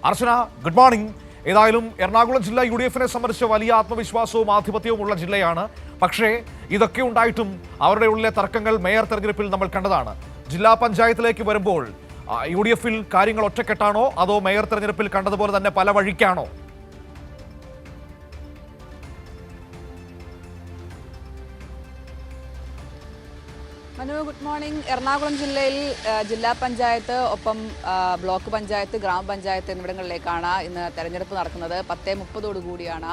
അർച്ചന, good morning. ഏതായാലും എറണാകുളം ജില്ല UDF-നെ സംബന്ധിച്ച് വലിയ ആത്മവിശ്വാസവും ആധിപത്യവും ഉള്ള ജില്ലയാണ്. പക്ഷേ ഇതൊക്കെ ഉണ്ടായിട്ടും അവരുടെ ഉള്ളിലെ തർക്കങ്ങൾ മേയർ തെരഞ്ഞെടുപ്പിൽ നമ്മൾ കണ്ടതാണ്. ജില്ലാ പഞ്ചായത്തിലേക്ക് വരുമ്പോൾ UDF-ൽ കാര്യങ്ങൾ ഒറ്റക്കെട്ടാണോ അതോ മേയർ തെരഞ്ഞെടുപ്പിൽ കണ്ടതുപോലെ തന്നെ പല വഴിക്കാണോ? Manu, good morning. എറണാകുളം ജില്ലയിൽ ജില്ലാ പഞ്ചായത്ത് ഒപ്പം ബ്ലോക്ക് പഞ്ചായത്ത്, ഗ്രാമപഞ്ചായത്ത് എന്നിവിടങ്ങളിലേക്കാണ് ഇന്ന് തെരഞ്ഞെടുപ്പ് നടക്കുന്നത്. 10:30 കൂടിയാണ്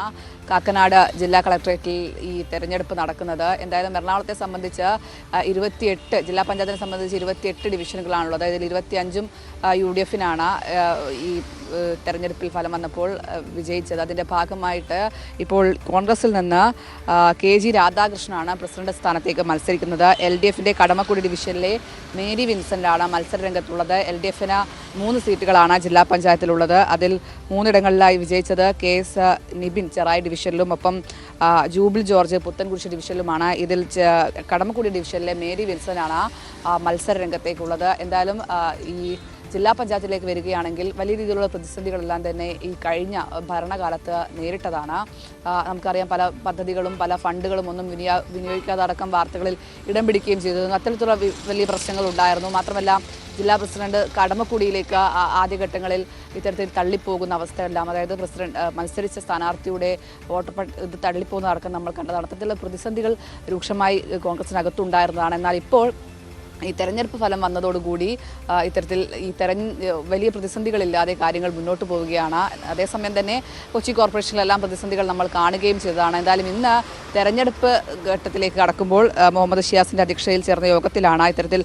കാക്കനാട് ജില്ലാ കളക്ടറേറ്റിൽ ഈ തെരഞ്ഞെടുപ്പ് നടക്കുന്നത്. എന്തായാലും എറണാകുളത്തെ സംബന്ധിച്ച് 28 ജില്ലാ പഞ്ചായത്തിനെ സംബന്ധിച്ച് 28 ഡിവിഷനുകളാണുള്ളത്. ഇതിൽ 25ഉം UDF-നാണ് ഈ തെരഞ്ഞെടുപ്പിൽ ഫലം വന്നപ്പോൾ വിജയിച്ചത്. അതിൻ്റെ ഭാഗമായിട്ട് ഇപ്പോൾ കോൺഗ്രസിൽ നിന്ന് KG രാധാകൃഷ്ണനാണ് പ്രസിഡന്റ് സ്ഥാനത്തേക്ക് മത്സരിക്കുന്നത്. LDF-ന്റെ കടമക്കുടി ഡിവിഷനിലെ മേരി വിൻസെൻ്റാണ് മത്സരരംഗത്തുള്ളത്. LDF-ന് 3 സീറ്റുകളാണ് ജില്ലാ പഞ്ചായത്തിലുള്ളത്. അതിൽ 3 ഇടങ്ങളിലായി വിജയിച്ചത് KS നിബിൻ ചെറായി ഡിവിഷനിലും ഒപ്പം ജൂബിൽ ജോർജ് പുത്തൻകുരിശ് ഡിവിഷനിലുമാണ്. ഇതിൽ കടമക്കുടി ഡിവിഷനിലെ മേരി വിൻസെൻ്റാണ് മത്സരരംഗത്തേക്കുള്ളത്. എന്തായാലും ഈ ജില്ലാ പഞ്ചായത്തിലേക്ക് വരികയാണെങ്കിൽ വലിയ രീതിയിലുള്ള പ്രതിസന്ധികളെല്ലാം തന്നെ ഈ കഴിഞ്ഞ ഭരണകാലത്ത് നേരിട്ടതാണ്. നമുക്കറിയാം, പല പദ്ധതികളും പല ഫണ്ടുകളും ഒന്നും വിനിയോഗിക്കാതെ അടക്കം വാർത്തകളിൽ ഇടം പിടിക്കുകയും ചെയ്തു. അത്തരത്തിലുള്ള വലിയ പ്രശ്നങ്ങൾ ഉണ്ടായിരുന്നു. മാത്രമല്ല, ജില്ലാ പ്രസിഡന്റ് കടമക്കുടിയിലേക്ക് ആദ്യഘട്ടങ്ങളിൽ ഇത്തരത്തിൽ തള്ളിപ്പോകുന്ന അവസ്ഥയെല്ലാം, അതായത് മത്സരിച്ച സ്ഥാനാർത്ഥിയുടെ ഇത് തള്ളിപ്പോകുന്ന അടക്കം നമ്മൾ കണ്ടതാണ്. അത്തരത്തിലുള്ള പ്രതിസന്ധികൾ രൂക്ഷമായി കോൺഗ്രസിനകത്തുണ്ടായിരുന്നതാണ്. എന്നാൽ ഇപ്പോൾ ഈ തെരഞ്ഞെടുപ്പ് ഫലം വന്നതോടുകൂടി ഇത്തരത്തിൽ വലിയ പ്രതിസന്ധികളില്ലാതെ കാര്യങ്ങൾ മുന്നോട്ട് പോവുകയാണ്. അതേസമയം തന്നെ കൊച്ചി കോർപ്പറേഷനിലെല്ലാം പ്രതിസന്ധികൾ നമ്മൾ കാണുകയും ചെയ്തതാണ്. എന്തായാലും ഇന്ന് തെരഞ്ഞെടുപ്പ് ഘട്ടത്തിലേക്ക് കടക്കുമ്പോൾ മുഹമ്മദ് ഷിയാസിൻ്റെ അധ്യക്ഷതയിൽ ചേർന്ന യോഗത്തിലാണ് ഇത്തരത്തിൽ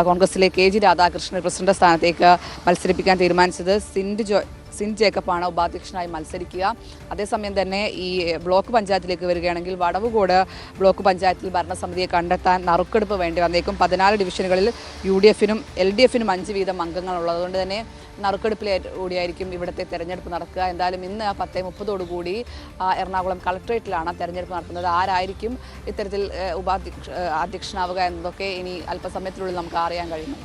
കോൺഗ്രസിലെ KG രാധാകൃഷ്ണൻ പ്രസിഡന്റ് സ്ഥാനത്തേക്ക് മത്സരിപ്പിക്കാൻ തീരുമാനിച്ചത്. സിൻഡ് ജേക്കബാണ് ഉപാധ്യക്ഷനായി മത്സരിക്കുക. അതേസമയം തന്നെ ഈ ബ്ലോക്ക് പഞ്ചായത്തിലേക്ക് വരികയാണെങ്കിൽ വടവുകോട് ബ്ലോക്ക് പഞ്ചായത്തിൽ ഭരണസമിതിയെ കണ്ടെത്താൻ നറുക്കെടുപ്പ് വേണ്ടി വന്നേക്കും. 14 ഡിവിഷനുകളിൽ UDF-നും LDF-നും 5 വീതം അംഗങ്ങളുള്ളതുകൊണ്ട് തന്നെ നറുക്കെടുപ്പിലൂടെയായിരിക്കും ഇവിടുത്തെ തെരഞ്ഞെടുപ്പ് നടക്കുക. എന്തായാലും ഇന്ന് 10:30 കൂടി എറണാകുളം കളക്ടറേറ്റിലാണ് തെരഞ്ഞെടുപ്പ് നടത്തുന്നത്. ആരായിരിക്കും ഇത്തരത്തിൽ അധ്യക്ഷനാവുക എന്നതൊക്കെ ഇനി അല്പസമയത്തിനുള്ളിൽ നമുക്ക് അറിയാൻ കഴിയും.